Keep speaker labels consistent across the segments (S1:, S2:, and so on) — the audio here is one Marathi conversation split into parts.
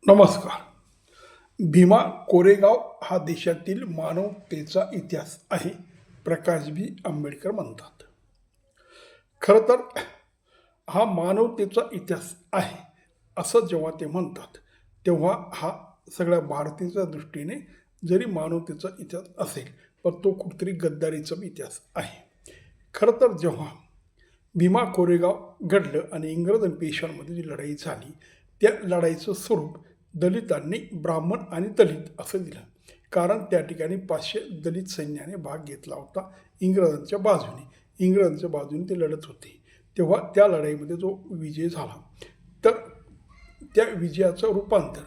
S1: नमस्कार. भीमा कोरेगाव हा देशातील मानवतेचा इतिहास आहे, प्रकाश बी. आंबेडकर म्हणतात. खरं तर हा मानवतेचा इतिहास आहे असं जेव्हा ते म्हणतात, तेव्हा हा सगळ्या भारतीयांच्या दृष्टीने जरी मानवतेचा इतिहास असेल, पण तो कुठेतरी गद्दारीचा इतिहास आहे. खरं तर जेव्हा भीमा कोरेगाव घडलं आणि इंग्रज आणि पेशव्यांमध्ये जी लढाई झाली, त्या लढाईचं स्वरूप दलितांनी ब्राह्मण आणि दलित असं दिलं. कारण त्या ठिकाणी 500 दलित सैन्याने भाग घेतला होता इंग्रजांच्या बाजूने. इंग्रजांच्या बाजूने ते लढत होते. तेव्हा त्या लढाईमध्ये जो विजय झाला, तर त्या विजयाचं रूपांतर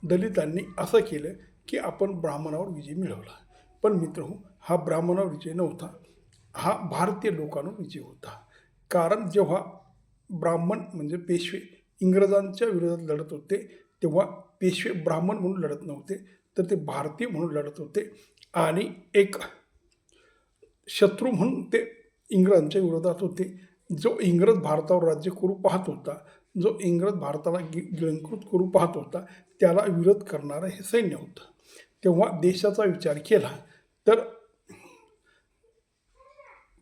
S1: दलितांनी असं केलं की आपण ब्राह्मणावर विजय मिळवला. पण मित्रहो, हा ब्राह्मणावर विजय नव्हता, हा भारतीय लोकांवर विजय होता. कारण जेव्हा ब्राह्मण म्हणजे पेशवे इंग्रजांच्या विरोधात लढत होते, तेव्हा पेशवे ब्राह्मण म्हणून लढत नव्हते, तर ते भारतीय म्हणून लढत होते. आणि एक शत्रू म्हणून ते इंग्रजांच्या विरोधात होते. जो इंग्रज भारतावर राज्य करू पाहत होता, जो इंग्रज भारताला गिळंकृत करू पाहत होता, त्याला विरोध करणारं हे सैन्य होतं. तेव्हा देशाचा विचार केला तर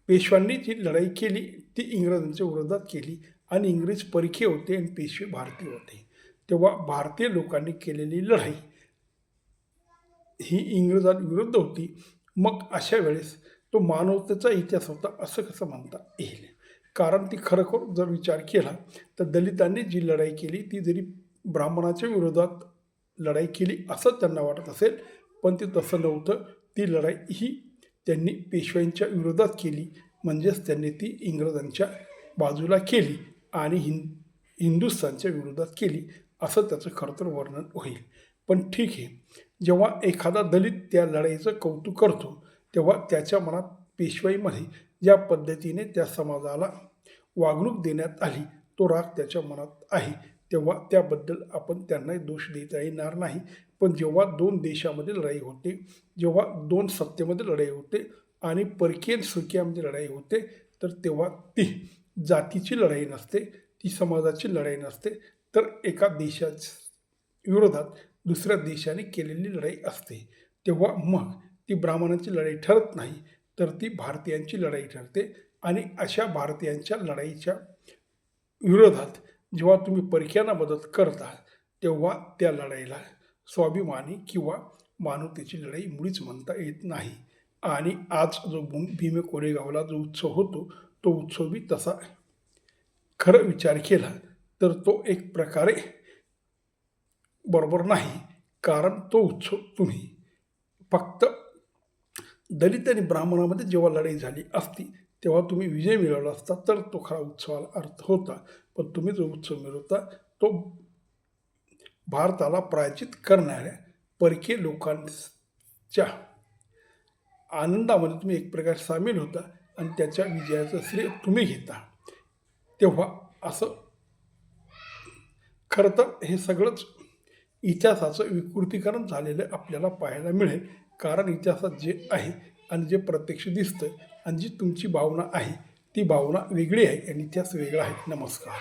S1: पेशव्यांनी जी लढाई केली ती इंग्रजांच्या विरोधात केली. आणि इंग्रज परकीय होते आणि पेशवे भारतीय होते. तेव्हा भारतीय लोकांनी केलेली लढाई ही इंग्रजांविरुद्ध होती. मग अशा वेळेस तो मानवतेचा इतिहास होता असं कसं म्हणता येईल? कारण ती खरोखर जर विचार केला तर दलितांनी जी लढाई केली ती जरी ब्राह्मणाच्या विरोधात लढाई केली असं त्यांना वाटत असेल, पण ते तसं नव्हतं. ती लढाई ही त्यांनी पेशव्यांच्या विरोधात केली, म्हणजेच त्यांनी ती इंग्रजांच्या बाजूला केली आणि हिंदुस्थानच्या विरोधात केली असं त्याचं खरं तर वर्णन होईल. पण ठीक आहे, जेव्हा एखादा दलित त्या लढाईचं कौतुक करतो, तेव्हा त्याच्या मनात पेशवाईमध्ये ज्या पद्धतीने त्या समाजाला वागणूक देण्यात आली, तो राग त्याच्या मनात आहे. तेव्हा त्याबद्दल आपण त्यांनाही दोष देता येणार नाही. पण जेव्हा दोन देशामध्ये लढाई होते, जेव्हा दोन सत्तेमध्ये लढाई होते आणि परकीय सुकियामध्ये लढाई होते, तर तेव्हा ती जातीची लढाई नसते, ती समाजाची लढाई नसते, तर एका देशाच्या विरोधात दुसऱ्या देशाने केलेली लढाई असते. तेव्हा मग ती ब्राह्मणांची लढाई ठरत नाही, तर ती भारतीयांची लढाई ठरते. आणि अशा भारतीयांच्या लढाईच्या विरोधात जेव्हा तुम्ही परक्यांना मदत करता, तेव्हा त्या लढाईला स्वाभिमानी किंवा मानवतेची लढाई मुळीच म्हणता येत नाही. आणि आज जो भीमा कोरेगावला जो उत्सव होतो, तो उत्सव बी तसा खरं विचार केला तर तो एक प्रकारे बरोबर नाही. कारण तो उत्सव तुम्ही फक्त दलित आणि ब्राह्मणामध्ये जेव्हा लढाई झाली असती, तेव्हा तुम्ही विजय मिळवला असता, तर तो खरा उत्सवाला अर्थ होता. पण तुम्ही जो उत्सव मिळवता तो भारताला पराजित करणाऱ्या परकीय लोकांच्या आनंदामध्ये तुम्ही एक प्रकारे सामील होता आणि त्याच्या विजयाचं श्रेय तुम्ही घेता. तेव्हा असं खरं तर हे सगळंच इतिहासाचं विकृतीकरण झालेलं आपल्याला पाहायला मिळेल. कारण इतिहासात जे आहे आणि जे प्रत्यक्ष दिसतं आणि जी तुमची भावना आहे, ती भावना वेगळी आहे आणि इतिहास वेगळा आहे. नमस्कार.